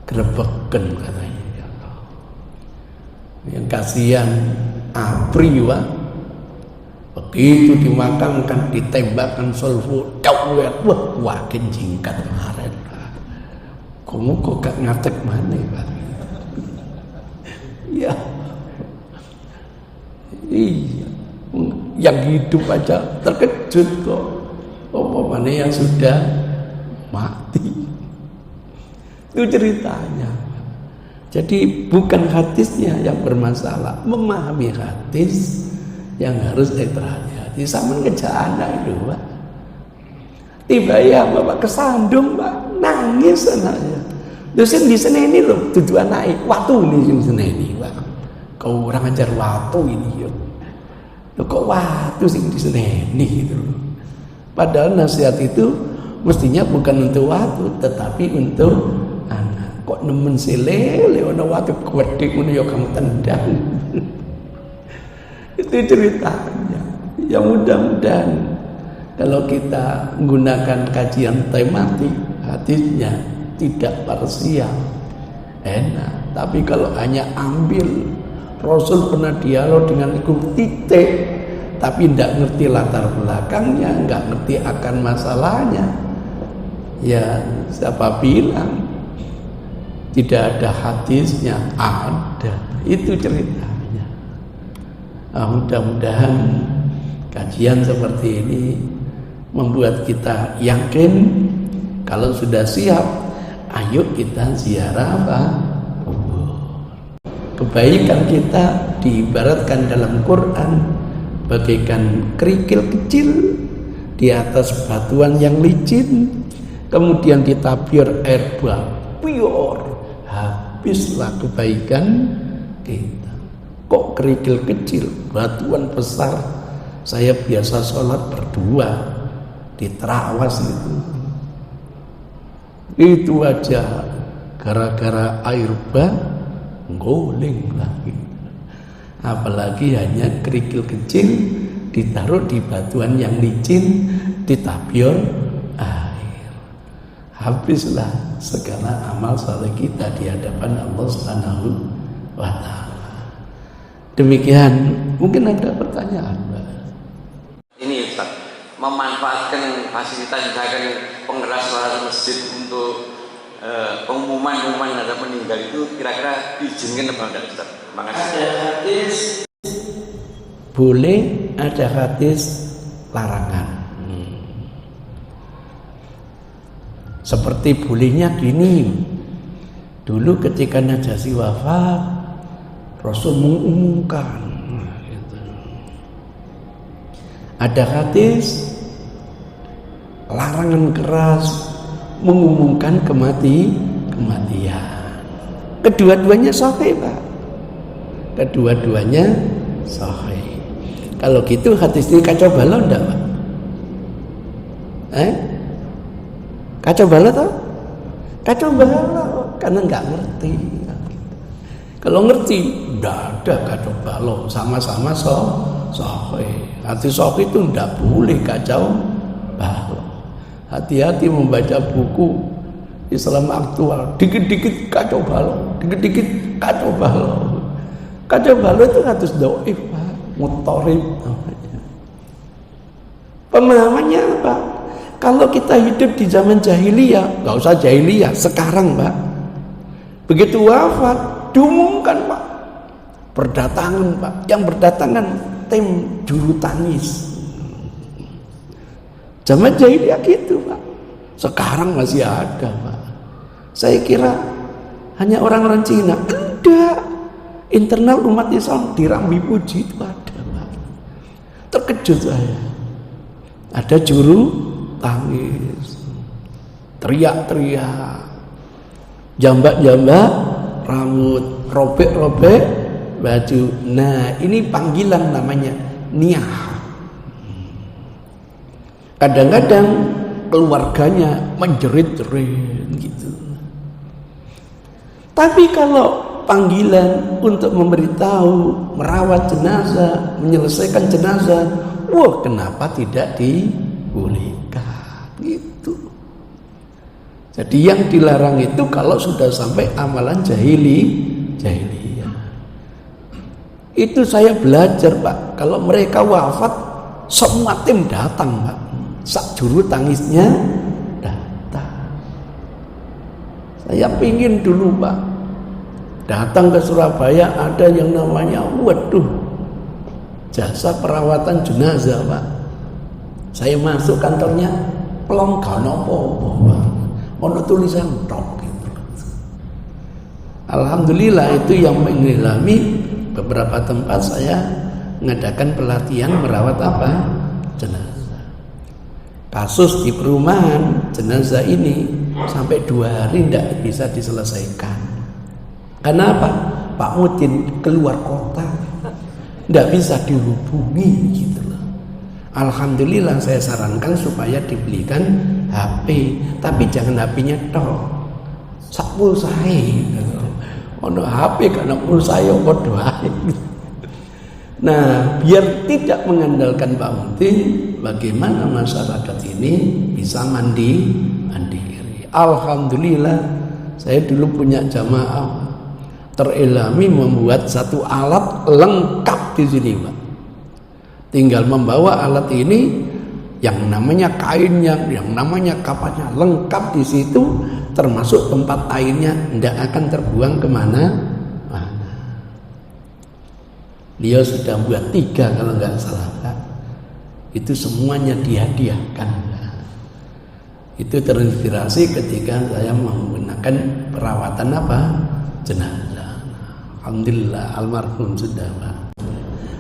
grebekan katanya. Ya Allah. Yang kasihan Apri, Wak. Begitu dimakamkan, ditembakkan sulfu, dawet, wah, wakin jingkat kemarin. Kamu kok gak ngatek mana, Pak? Ya, iya, yang hidup aja terkejut kok. Apa mana yang sudah mati? Itu ceritanya. Jadi bukan hadisnya yang bermasalah, memahami hadis yang harus hati-hati. Sama ngejana itu, Pak. Tiba ya Bapak kesandung, Pak, nangis anaknya. Dosen di sana ini loh, tujuan naik waktu ini di sana ini. Wah, kau orang ajar waktu ini yo. Loh, kok waktu sih di sana ini gitu. Padahal nasihat itu mestinya bukan untuk waktu, tetapi untuk anak. Kok nemen selele ono waktu gede ngono yo kamu tendang. Itu ceritanya. Ya mudah-mudahan kalau kita menggunakan kajian tematik, hadisnya tidak parsial, enak. Tapi kalau hanya ambil, Rasul pernah dialog dengan itu titik, tapi tidak ngerti latar belakangnya, nggak ngerti akan masalahnya. Ya siapa bilang tidak ada hadisnya? Ada. Itu ceritanya. Mudah-mudahan kajian seperti ini membuat kita yakin kalau sudah siap, ayo kita ziarah apa? Kubur. Kebaikan kita diibaratkan dalam Quran bagaikan kerikil kecil di atas batuan yang licin, kemudian ditabur air pior, habislah kebaikan kita. Kok kerikil kecil, batuan besar? Saya biasa sholat berdua di terawas itu aja gara-gara air guling lagi, apalagi hanya kerikil kecil ditaruh di batuan yang licin, ditabur air, habislah segala amal saleh kita di hadapan Allah Subhanahu wa Ta'ala. Demikian, mungkin ada pertanyaan, Mbak. Ini Ustaz, memanfaatkan fasilitas misalkan pengeras suara masjid untuk pengumuman ada meninggal itu kira-kira diizinkan apa enggak Ustaz? Makasih. Ada hadis boleh, ada hadis larangan. Seperti bolehnya gini, dulu ketika Najasyi wafat, Rasul mengumumkan. Ada hadis larangan keras mengumumkan kematian. Kedua-duanya sahih, Pak. Kedua-duanya sahih. Kalau gitu hadis ini kacau balau enggak, Pak? Kacau balau toh? Kacau balau karena enggak ngerti. Kalau ngerti, enggak ada kacau balau, sama-sama sahih. Hadis sahih itu enggak boleh kacau balau. Hati-hati membaca buku Islam aktual, dikit-dikit kacau balau, dikit-dikit kacau balau. Kacau balau itu hadis dhaif, Pak, mutharib namanya. Pemahamannya apa? Kalau kita hidup di zaman jahiliyah, enggak usah jahiliyah, sekarang, Pak. Begitu wafat, diumumkan, Pak. Berdatangan, Pak. Yang berdatangan tim juru tangis. Zaman jahiliyah gitu, Pak. Sekarang masih ada, Pak. Saya kira hanya orang-orang Cina. Enggak. Internal umat Islam dirambi puji itu ada, Pak. Terkejut saya. Ada juru tangis, teriak-teriak, jambak-jambak rambut, robek-robek baju. Nah, ini panggilan namanya niyah. Kadang-kadang keluarganya menjerit-jerit gitu. Tapi kalau panggilan untuk memberitahu, merawat jenazah, menyelesaikan jenazah, wah, kenapa tidak dibolehkan gitu. Jadi yang dilarang itu kalau sudah sampai amalan jahiliyah. Itu saya belajar, Pak. Kalau mereka wafat, semua tim datang, Pak. Sak juru tangisnya datang. Saya pingin dulu, Pak, datang ke Surabaya ada yang namanya, waduh, jasa perawatan jenazah, Pak. Saya masuk kantornya, pelong gak nopo, Pak. Ono tulisan tok gitu. Alhamdulillah itu yang mengalami beberapa tempat saya mengadakan pelatihan merawat apa? Jenazah. Kasus di perumahan jenazah ini sampai 2 hari tidak bisa diselesaikan. Karena apa? Pak Mudin keluar kota, tidak bisa dihubungi gitu loh. Alhamdulillah saya sarankan supaya dibelikan HP, tapi jangan HP-nya tok, sak pulsae. Ono HP karena pulsae padha ae. Nah, biar tidak mengandalkan Pak Mudin, bagaimana masyarakat ini bisa mandiri. Alhamdulillah, saya dulu punya jamaah terilhami membuat satu alat lengkap di sini, Pak. Tinggal membawa alat ini, yang namanya kainnya, yang namanya kapalnya lengkap di situ, termasuk tempat airnya, tidak akan terbuang kemana. Beliau sudah buat 3 kalau nggak salah, Pak. Itu semuanya dihadiahkan. Itu terinspirasi ketika saya menggunakan perawatan apa? Jenazah. Alhamdulillah almarhum sudah, Pak.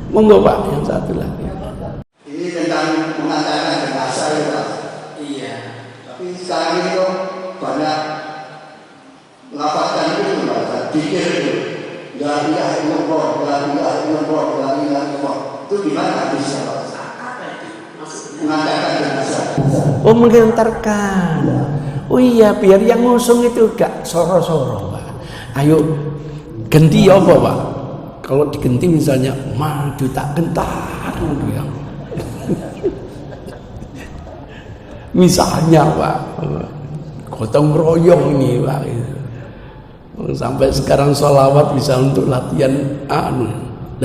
Monggo Pak, yang satu lagi. Ini tentang mengatakan jenazah ya Pak. Iya. Tapi sekarang ini kok banyak lafazkan itu Pak, pikir itu. La ilaha illallah, la ilaha illallah, la ilaha illallah. Itu gimana hadisnya Pak? Apa itu maksudnya? Mengatakan jenazah. Oh, mengantarkan. Oh iya, biar yang ngusung itu gak soro-soro, Pak. Ayo ganti apa, Pak? Kalau diganti misalnya maju tak gentar, ya. Misalnya, Pak, gotong royong ini, Pak. Sampai sekarang sholawat bisa untuk latihan la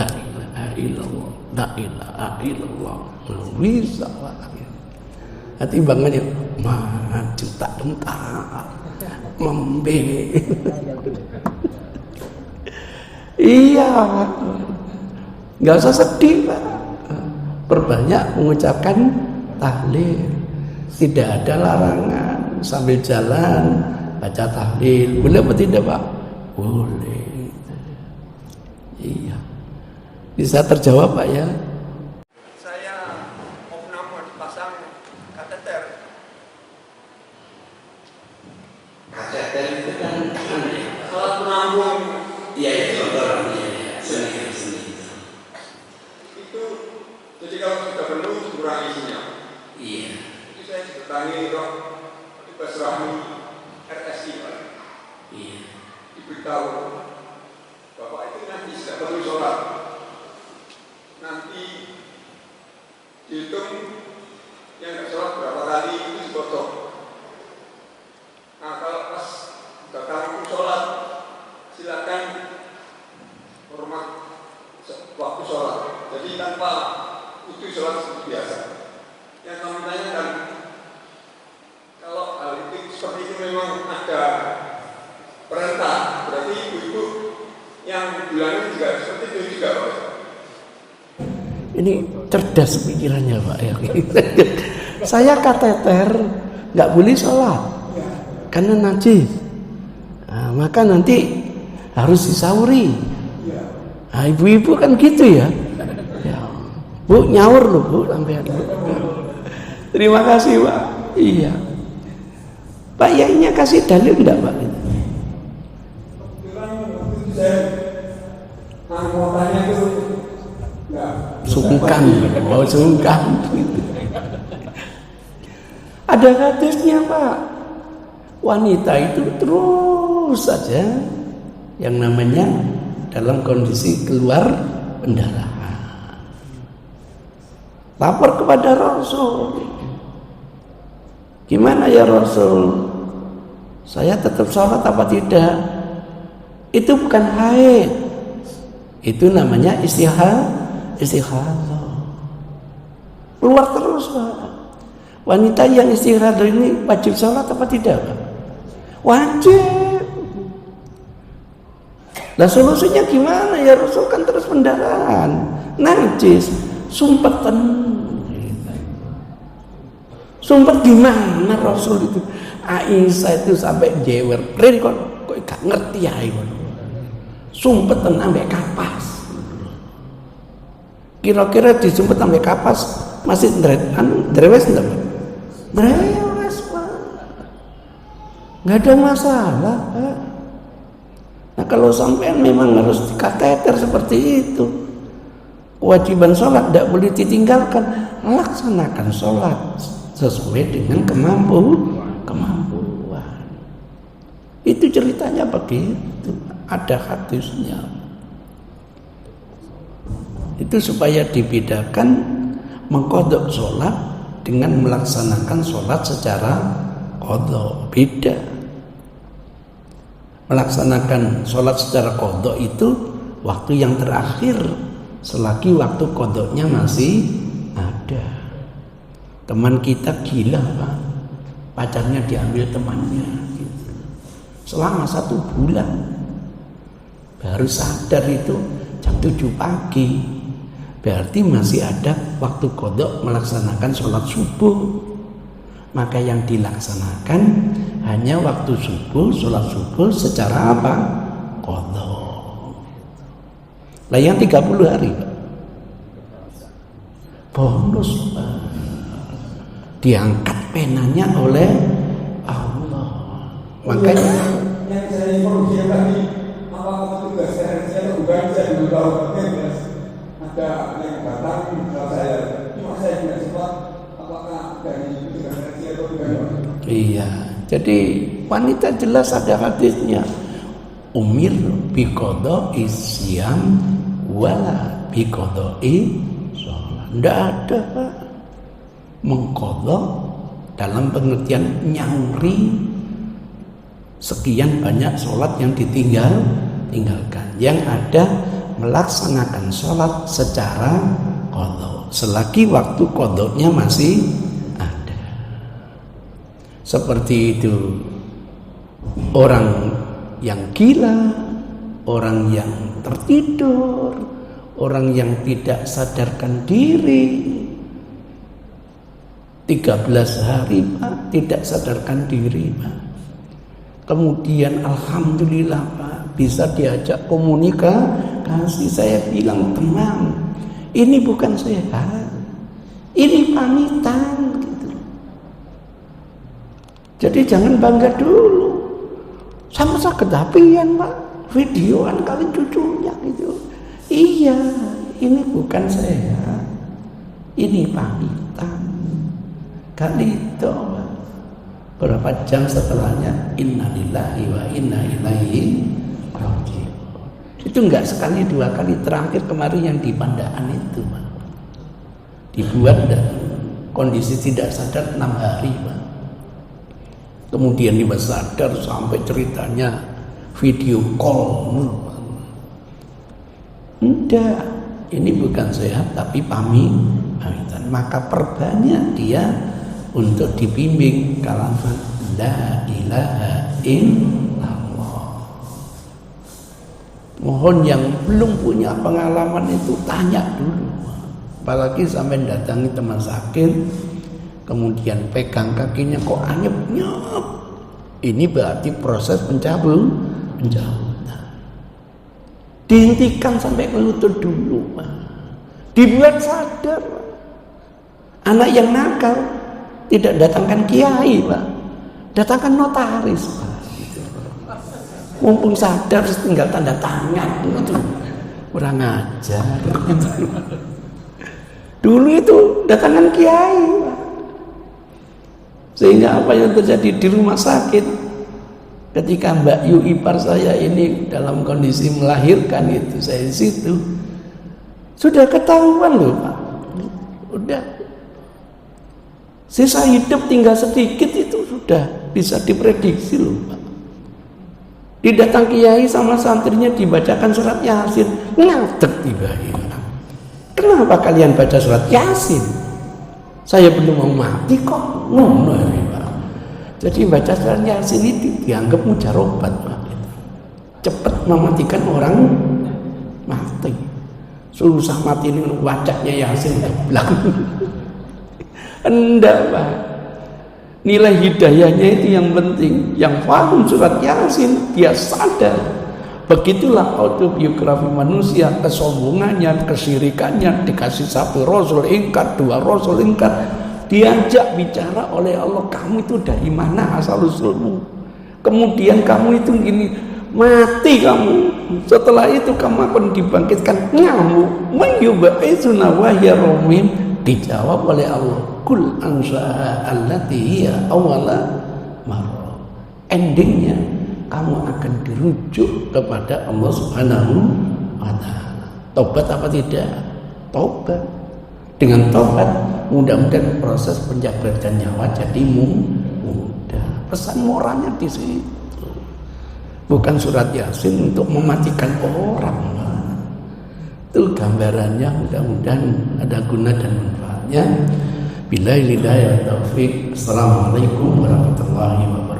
ilaha illallah, la ilaha illallah. Bisa, Pak. Hati bangannya maju tak gentar, membe. Iya, nggak usah sedih, Pak. Perbanyak mengucapkan tahlil. Tidak ada larangan sambil jalan baca tahlil. Boleh apa tidak, Pak? Boleh. Iya. Bisa terjawab, Pak, ya? Saya mau dipasang kateter. Kateter itu kan Alat penambung. ya itu orangnya seni. Itu jadi kalau sudah penuh kurang isinya. Iya. Itu saya didatangi kok Pak Rahmi RSI Pak. Iya. Diberitahu Bapak itu nanti sudah perlu sholat. Nanti dihitung yang nggak sholat berapa kali itu dipotong. Nah kalau pas datang sholat silakan hormat waktu sholat. Jadi tanpa itu sholat seperti biasa. Yang kami tanyakan, kalau hal itu seperti itu memang ada perintah, berarti ibu-ibu yang bulanan juga seperti itu juga, Pak. Ini cerdas pikirannya, Pak, ya. Saya kateter nggak boleh sholat karena najis. Nah, maka nanti harus disauri. Nah, ibu-ibu kan gitu ya. Ya. Bu, nyaur loh, Bu, sampai. Terima kasih, Pak. Iya. Pak Yainya kasih dalil enggak, Pak? Anggotanya itu Sungkan, mau sungkan. Ada hadisnya, Pak. Wanita itu terus saja yang namanya dalam kondisi keluar pendarahan. Lapor kepada Rasul. Gimana ya Rasul? Saya tetap sholat apa tidak? Itu bukan haid. Itu namanya istihadah. Keluar terus, Pak. Wanita yang istihadah ini wajib sholat apa tidak, Pak? Wajib. Nah, solusinya gimana ya Rasul? Kan terus pendarahan, najis, sumpetan. Sumpet gimana Rasul itu? Aisyah itu sampai jewer. Rin kok gak ngerti ya itu. Sumpetan sampai kapas. Kira-kira disumpet sampai kapas masih drewes enggak? Drewes, Pak. nggak ada masalah, Pak. Nah kalau sampean memang harus dikateter seperti itu, kewajiban sholat tidak boleh ditinggalkan, laksanakan sholat sesuai dengan kemampuan. Itu ceritanya begitu, ada hadisnya. Itu supaya dibedakan mengqadha sholat dengan melaksanakan sholat secara qadha, beda. Melaksanakan sholat secara qadha itu waktu yang terakhir selagi waktu qadhanya masih ada. Teman kita gila, Pak, pacarnya diambil temannya gitu. Selama 1 bulan baru sadar itu jam 7 pagi, berarti masih ada waktu qadha melaksanakan sholat subuh. Maka yang dilaksanakan hanya waktu subuh, sholat subuh secara apa? Qadha. Lah yang 30 hari bonus, Pak. Diangkat penanya oleh Allah. Makanya yang saya informasi tadi, apakah tugas saya atau bukan, saya belum tahu. Ada yang datang kalau saya, cuma saya tidak sempat apakah dari tugas saya atau bukan. Iya, jadi wanita jelas ada hadisnya. Umir biqadha'i siyam wala biqadha'i shalah. Tidak ada, Pak. Mengqadha dalam pengertian nyangri sekian banyak sholat yang ditinggalkan. Yang ada melaksanakan sholat secara qadha selagi waktu qadhanya masih ada. Seperti itu orang yang gila, orang yang tertidur, orang yang tidak sadarkan diri, 13 hari, Pak, tidak sadarkan diri, Pak. Kemudian alhamdulillah, Pak, bisa diajak komunikasi. Saya bilang, tenang, ini bukan sehat, ini pamitan gitu. Jadi jangan bangga dulu. Sama sakit hapian, Pak, videoan kali cucunya gitu. Iya, ini bukan sehat, ini pamitan. Kali itu berapa jam setelahnya innalillahi wa inna ilaihi raji'un. Itu enggak sekali 2 kali, terakhir kemarin yang di Pandaan itu, Pak. Dibuat dan kondisi tidak sadar 6 hari, Pak. Kemudian dia sadar sampai ceritanya video call. Enggak, ini bukan sehat tapi pamitan. Maka perbanyak dia untuk dibimbing kalamat la ilaha illallah. Mohon yang belum punya pengalaman itu tanya dulu. Apalagi sampai datangi teman sakit, kemudian pegang kakinya kok anyep-nyep. Ini berarti proses pencabutan. Dihentikan sampai ke lutut dulu, Pak. Dibuat sadar. Anak yang nakal tidak datangkan kiai, Pak, datangkan notaris, Pak. Mumpung sadar tinggal tanda tangan, itu kurang ajar. Dulu itu datangkan kiai, Pak. Sehingga apa yang terjadi di rumah sakit ketika Mbak Yu ipar saya ini dalam kondisi melahirkan itu, saya di situ sudah ketahuan loh, Pak. Udah sisa hidup tinggal sedikit itu sudah bisa diprediksi loh, Pak. Didatang kiai sama santrinya dibacakan surat Yasin, ngadeg tiba-tiba. Kenapa kalian baca surat Yasin? Saya belum mau mati kok. Ngono ya, Pak. Jadi baca surat Yasin itu dianggap mujarobat, Pak. Cepat mematikan orang mati. Susah mati ini wajahnya Yasin geblak. Enggak, Pak. Nilai hidayahnya itu yang penting. Yang paham surat Yasin, dia sadar. Begitulah autobiografi manusia, kesombongannya, kesyirikannya, dikasih 1 rasul ingkar, 2 rasul ingkar. Diajak bicara oleh Allah, kamu itu dari mana asal usulmu? kemudian kamu itu gini, mati kamu, setelah itu kamu akan dibangkitkan, ngamuk, mayyuba'itsuna wa hiya ramim. Dijawab oleh Allah, kul ansaha allati hiya awwala marrah. Endingnya kamu akan dirujuk kepada Allah Subhanahu wa taala. Tobat apa tidak? Tobat. Dengan tobat mudah-mudahan proses penjabaran nyawa jadi mudah. Pesan moralnya di situ. Bukan surat Yasin untuk mematikan orang. Itu gambarannya, mudah-mudahan ada guna dan manfaatnya. Billahi hidayah taufik. Assalamualaikum warahmatullahi wabarakatuh.